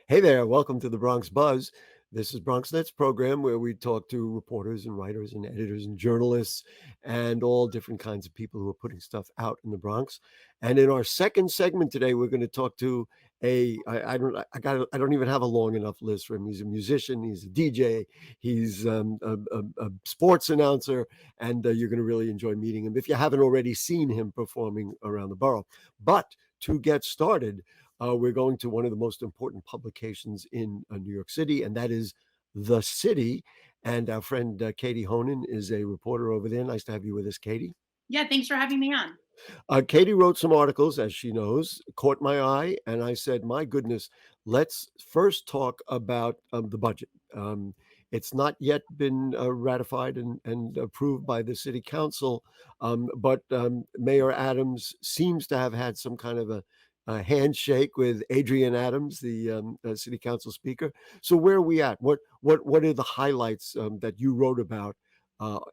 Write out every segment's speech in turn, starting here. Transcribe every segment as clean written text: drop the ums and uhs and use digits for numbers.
Hey there, welcome to the Bronx Buzz. This is Bronx Net's program where we talk to reporters and writers and editors and journalists and all different kinds of people who are putting stuff out in the Bronx. And in our second segment today, we're going to talk to I don't even have a long enough list for him. He's a musician, he's a DJ, he's a sports announcer, and you're going to really enjoy meeting him if you haven't already seen him performing around the borough. But to get started, we're going to one of the most important publications in New York City, and that is The City. And our friend Katie Honan is a reporter over there. Nice to have you with us, Katie. Yeah, thanks for having me on. Katie wrote some articles, as she knows, caught my eye, and I said, "My goodness, let's first talk about the budget." It's not yet been ratified and approved by the city council, but Mayor Adams seems to have had some kind of a handshake with Adrian Adams, the city council speaker. So where are we at? What are the highlights that you wrote about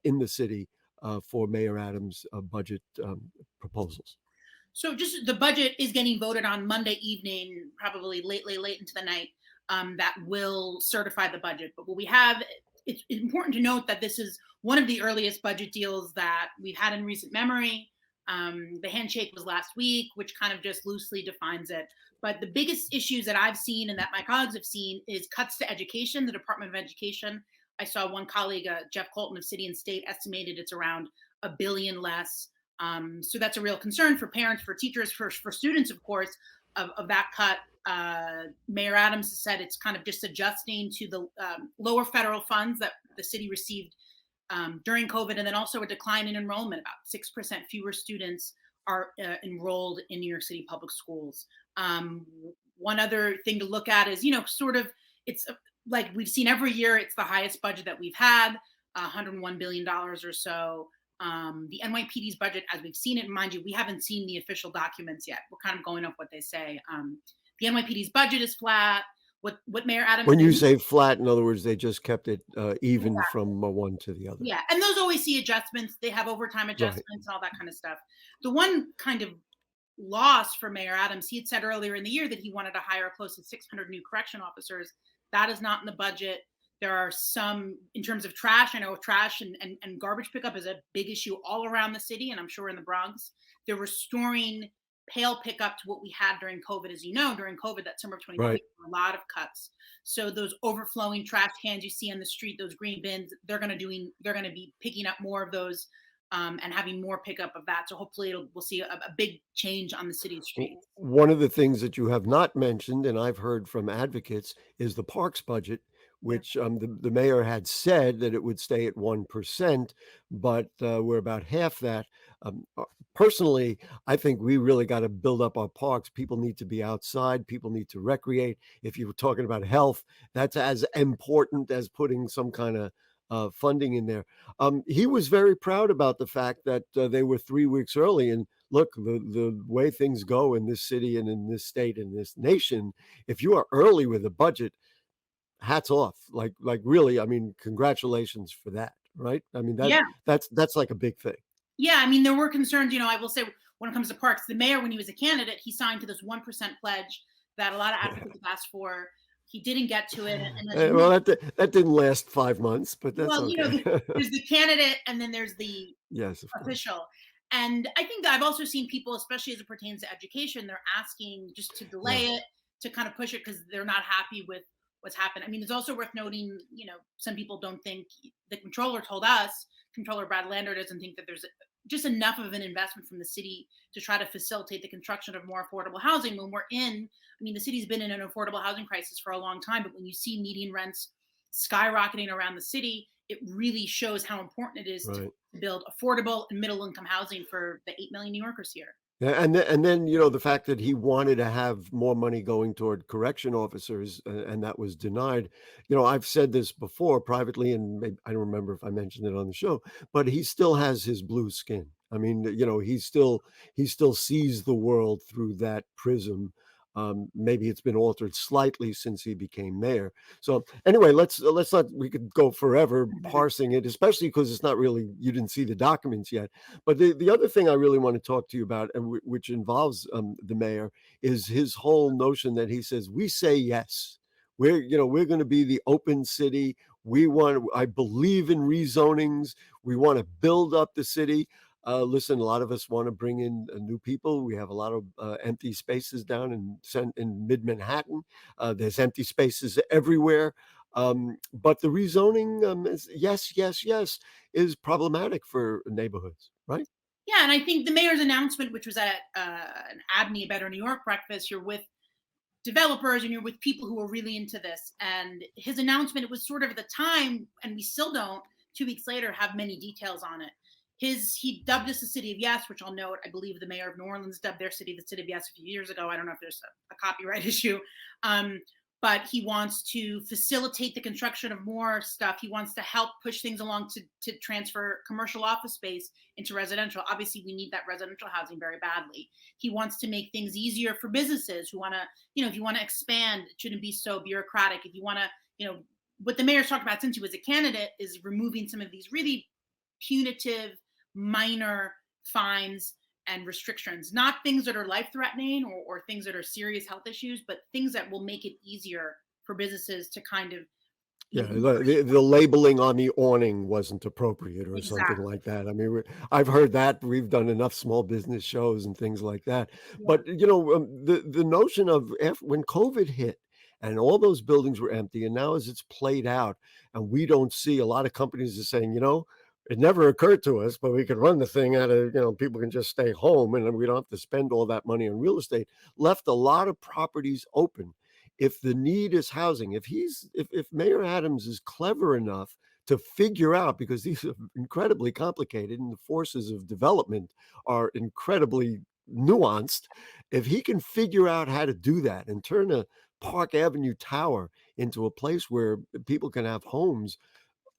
in the city for Mayor Adams' budget proposals? So, just the budget is getting voted on Monday evening, probably late into the night. That will certify the budget. But what we have, it's important to note that this is one of the earliest budget deals that we've had in recent memory. The handshake was last week, which kind of just loosely defines it. But the biggest issues that I've seen and that my colleagues have seen is cuts to education, the Department of Education. I saw one colleague, Jeff Colton of City and State, estimated it's around $1 billion less. So that's a real concern for parents, for teachers, for students, of course, of that cut. Mayor Adams has said it's kind of just adjusting to the lower federal funds that the city received during COVID, and then also a decline in enrollment. About 6% fewer students are enrolled in New York City public schools. One other thing to look at is, sort of, it's like we've seen every year, it's the highest budget that we've had, $101 billion or so. The NYPD's budget, as we've seen it, mind you, we haven't seen the official documents yet. We're kind of going off what they say. The NYPD's budget is flat. What Mayor Adams When you did, say flat, in other words, they just kept it even yeah, from one to the other. yeah, and those always see adjustments. They have overtime Right. adjustments, all that kind of stuff. The one kind of loss for Mayor Adams, he had said earlier in the year that he wanted to hire close to 600 new correction officers. That is not in the budget. There are some, in terms of trash, I know trash and garbage pickup is a big issue all around the city, and I'm sure in the Bronx. They're restoring pail pickup to what we had during COVID. As you know, during COVID, that summer of 2020, Right. there were a lot of cuts. So those overflowing trash cans you see on the street, those green bins, they're going to be picking up more of those, and having more pickup of that. So hopefully we'll see a big change on the city's streets. One of the things that you have not mentioned, and I've heard from advocates, is the parks budget, Yeah. which the mayor had said that it would stay at 1%, but we're about half that. Personally, I think we really got to build up our parks. People need to be outside, people need to recreate. If you were talking about health, that's as important as putting some kind of funding in there. He was very proud about the fact that they were 3 weeks early. And look, the way things go in this city and in this state and this nation, if you are early with a budget, hats off. Like really, I mean, congratulations for that, right? I mean Yeah. that's like a big thing. Yeah. I mean, there were concerns, I will say, when it comes to parks, the mayor, when he was a candidate, he signed to this 1% pledge that a lot of advocates have asked for. He didn't get to it. And as you Well, know, that didn't last 5 months, but that's well, okay. there's the candidate and then there's the Yes, of course. official. And I think that I've also seen people, especially as it pertains to education, they're asking just to Yeah. delay it, to kind of push it because they're not happy with what's happened. I mean, it's also worth noting, some people don't think the controller told us, Controller Brad Lander doesn't think that there's just enough of an investment from the city to try to facilitate the construction of more affordable housing when I mean, the city's been in an affordable housing crisis for a long time, but when you see median rents skyrocketing around the city, it really shows how important it is to Right. build affordable and middle income housing for the 8 million New Yorkers here. Yeah, and then, the fact that he wanted to have more money going toward correction officers, and that was denied. I've said this before privately, and I don't remember if I mentioned it on the show, but he still has his blue skin. I mean, he still sees the world through that prism. Maybe it's been altered slightly since he became mayor. So anyway, let's not. We could go forever parsing it, especially because it's not really. You didn't see the documents yet. But the other thing I really want to talk to you about, and which involves the mayor, is his whole notion that he says we say yes. we're going to be the open city. I believe in rezonings. We want to build up the city. Listen, a lot of us want to bring in new people. We have a lot of empty spaces down in mid Manhattan. There's empty spaces everywhere. But the rezoning, is, yes, yes, yes, is problematic for neighborhoods, right? Yeah, and I think the mayor's announcement, which was at an Abney Better New York breakfast, you're with developers and you're with people who are really into this. And his announcement, it was sort of at the time, and we still don't, 2 weeks later, have many details on it. He dubbed us the city of yes, which I'll note, I believe the mayor of New Orleans dubbed their city the city of yes a few years ago. I don't know if there's a copyright issue. Um, but he wants to facilitate the construction of more stuff. He wants to help push things along to transfer commercial office space into residential. Obviously, we need that residential housing very badly. He wants to make things easier for businesses who want to, if you want to expand, it shouldn't be so bureaucratic. If you want to, what the mayor's talked about since he was a candidate is removing some of these really punitive, minor fines and restrictions, not things that are life threatening or things that are serious health issues, but things that will make it easier for businesses to kind of, Yeah, the labeling on the awning wasn't appropriate or something exactly. like that. I mean, I've heard that. We've done enough small business shows and things like that. Yeah. But, the notion of when COVID hit and all those buildings were empty, and now as it's played out and we don't see a lot of companies are saying, it never occurred to us, but we could run the thing out of, people can just stay home and then we don't have to spend all that money on real estate, left a lot of properties open. If the need is housing, if Mayor Adams is clever enough to figure out, because these are incredibly complicated and the forces of development are incredibly nuanced, if he can figure out how to do that and turn a Park Avenue tower into a place where people can have homes,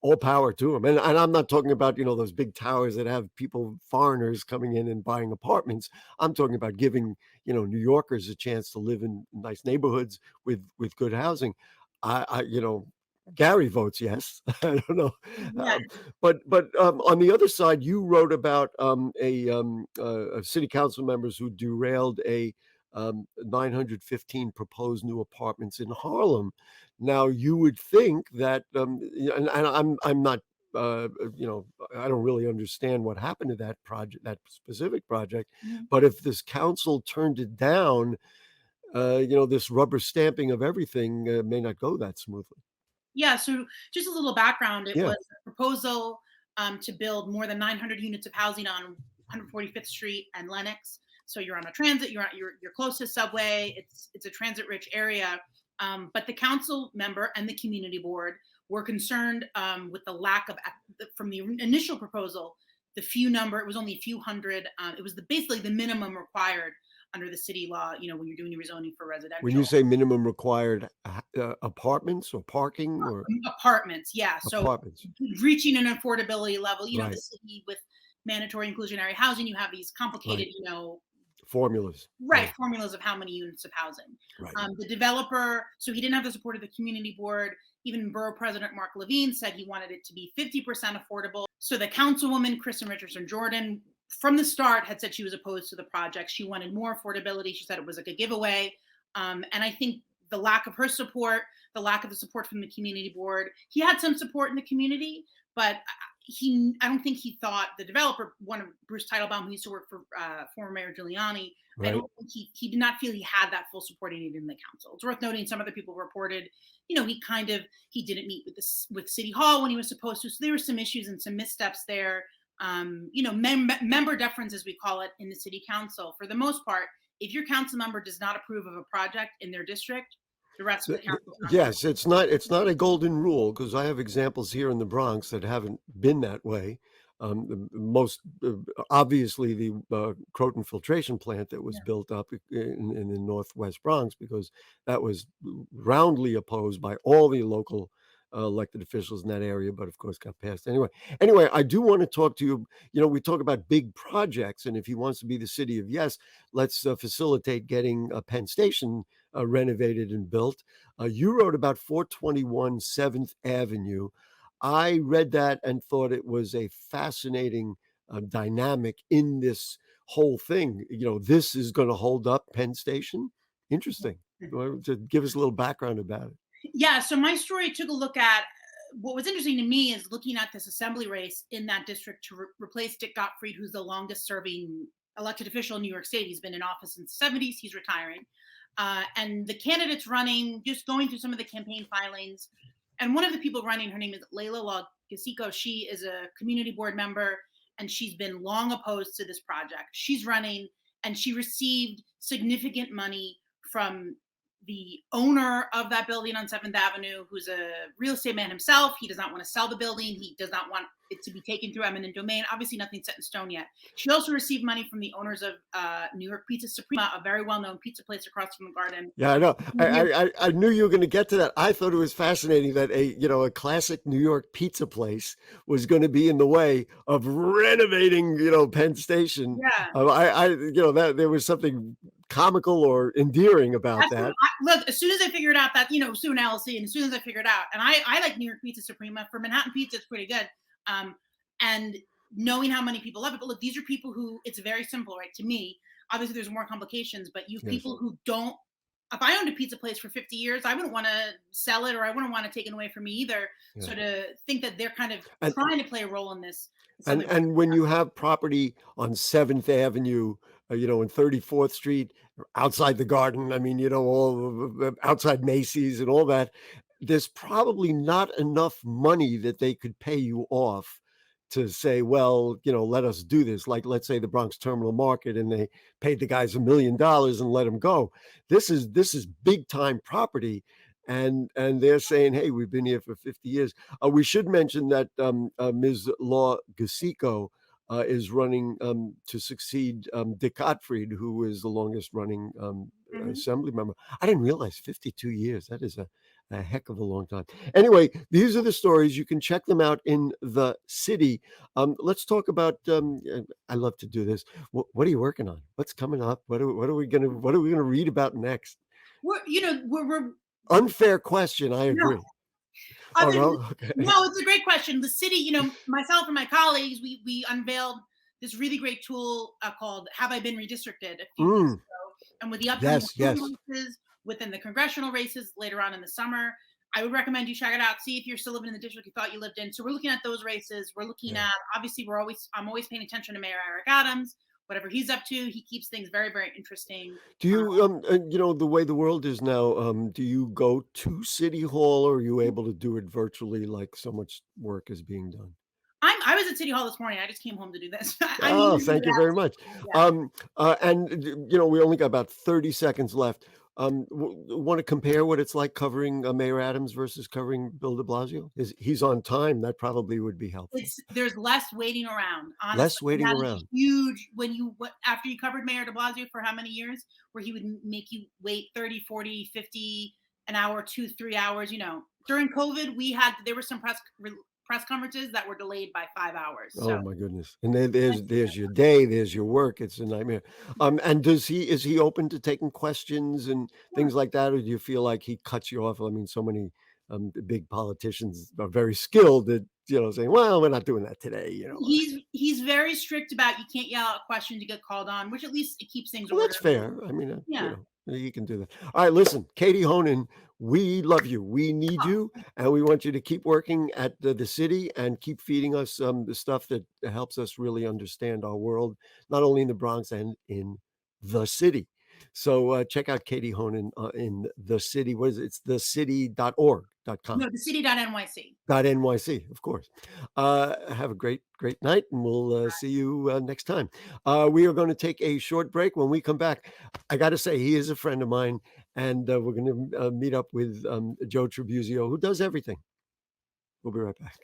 all power to him. And I'm not talking about, those big towers that have people, foreigners coming in and buying apartments. I'm talking about giving, New Yorkers a chance to live in nice neighborhoods with good housing. Gary votes yes. I don't know. Yeah. But on the other side, you wrote about city council members who derailed a 915 proposed new apartments in Harlem. Now, you would think that, and I'm not, I don't really understand what happened to that project, that specific project. Mhm. But if this council turned it down, this rubber stamping of everything may not go that smoothly. Yeah, so just a little background. It Yeah, was a proposal to build more than 900 units of housing on 145th Street and Lenox. So you're on a transit, you're close to subway. It's a transit-rich area. But the council member and the community board were concerned with the lack of from the initial proposal, the few number. It was only a few hundred. It was basically the minimum required under the city law. When you're doing your rezoning for when you residential. say minimum required, apartments or parking or Apartments, yeah. So apartments, reaching an affordability level, the right, city with mandatory inclusionary housing, you have these complicated, right, formulas, right, right, formulas of how many units of housing. right. The developer, so he didn't have the support of the community board. Even Borough President Mark Levine said he wanted it to be 50% affordable. So the councilwoman, Kristen Richardson Jordan, from the start had said she was opposed to the project. She wanted more affordability. She said it was like a giveaway. And I think the lack of her support, the lack of the support from the community board, he had some support in the community, but I don't think he thought the developer, one of Bruce Teitelbaum, who used to work for former Mayor Giuliani, I Right. don't think he did not feel he had that full support he needed in the council. It's worth noting some other people reported, he didn't meet with City Hall when he was supposed to. So there were some issues and some missteps there. Member deference, as we call it in the city council, for the most part, if your council member does not approve of a project in their district, the rest of the council is not going to. Yes, it's not a golden rule because I have examples here in the Bronx that haven't been that way. The most obviously the Croton filtration plant that was built up in the Northwest Bronx, because that was roundly opposed by all the local elected officials in that area, but of course got passed anyway. I do want to talk to you. We talk about big projects, and if he wants to be the city of yes, let's facilitate getting Penn Station renovated and built. You wrote about 421 7th Avenue. I read that and thought it was a fascinating dynamic in this whole thing. This is going to hold up Penn Station. Interesting. Well, to give us a little background about it. Yeah, so my story took a look at what was interesting to me is looking at this assembly race in that district to replace Dick Gottfried, who's the longest serving elected official in New York State. He's been in office since the 70s. He's retiring. And the candidates running, just going through some of the campaign filings. And one of the people running, her name is Layla Lagasico. She is a community board member and she's been long opposed to this project. She's running and she received significant money from the owner of that building on 7th Avenue, who's a real estate man himself. He does not want to sell the building. He does not want it to be taken through eminent domain. Obviously, nothing's set in stone yet. She also received money from the owners of New York Pizza Suprema, a very well-known pizza place across from the Garden. Yeah, I know. I knew you were going to get to that. I thought it was fascinating that a classic New York pizza place was going to be in the way of renovating Penn Station. Yeah. That there was something comical or endearing about that. Look, as soon as I figured out that, soon LLC, and as soon as I figured out, and I like New York Pizza Suprema. For Manhattan pizza, it's pretty good. And knowing how many people love it, but look, these are people who, it's very simple, right? To me, obviously there's more complications, but you have people who don't, if I owned a pizza place for 50 years, I wouldn't want to sell it or I wouldn't want to take it away from me either. Yeah. So to think that they're kind of trying to play a role in this. And when you have property on 7th Avenue, and 34th Street, outside the Garden, I mean, all outside Macy's and all that, there's probably not enough money that they could pay you off to say, well, let us do this. Like, let's say the Bronx Terminal Market, and they paid the guys $1 million and let them go. This is big time property. And they're saying, hey, we've been here for 50 years. We should mention that Ms. Law Gasico is running to succeed Dick Gottfried, who is the longest running assembly member. I didn't realize 52 years. That is a heck of a long time. Anyway, these are the stories. You can check them out in the city. Let's talk about. I love to do this. What are you working on? What's coming up? What are we gonna read about next? We're Unfair question. I agree. No. No? Okay. No, it's a great question. The city, myself and my colleagues, we unveiled this really great tool called "Have I Been Redistricted?" a few weeks ago, and with the upcoming races within the congressional races later on in the summer, I would recommend you check it out. See if you're still living in the district you thought you lived in. So we're looking at those races. We're looking at, obviously, I'm always paying attention to Mayor Eric Adams. Whatever he's up to, he keeps things very, very interesting. Do you, the way the world is now, do you go to City Hall, or are you able to do it virtually, like so much work is being done? I was at City Hall this morning. I just came home to do this. Thank you very much. Yeah. And we only got about 30 seconds left. Want to compare what it's like covering Mayor Adams versus covering Bill de Blasio? He's on time. That probably would be helpful. There's less waiting around. Honestly. Less waiting around. Huge after you covered Mayor de Blasio for how many years, where he would make you wait 30, 40, 50 an hour, 2-3 hours. During COVID, there were some press conferences that were delayed by 5 hours. So. Oh my goodness! And there's your day, there's your work. It's a nightmare. And is he open to taking questions and things like that, or do you feel like he cuts you off? I mean, so many big politicians are very skilled at saying, "Well, we're not doing that today." He's very strict about you can't yell out questions, you get called on, which at least it keeps things. Well, that's fair. I mean, you can do that. All right, listen, Katie Honan, we love you. We need you, and we want you to keep working at the city and keep feeding us the stuff that helps us really understand our world, not only in the Bronx and in the city. So check out Katie Honan in the city. What is it? It's thecity.org.com. No, thecity.nyc. .nyc, of course. Have a great night, and we'll see you next time. We are going to take a short break. When we come back, I got to say, he is a friend of mine, and we're going to meet up with Joe Tribuzio, who does everything. We'll be right back.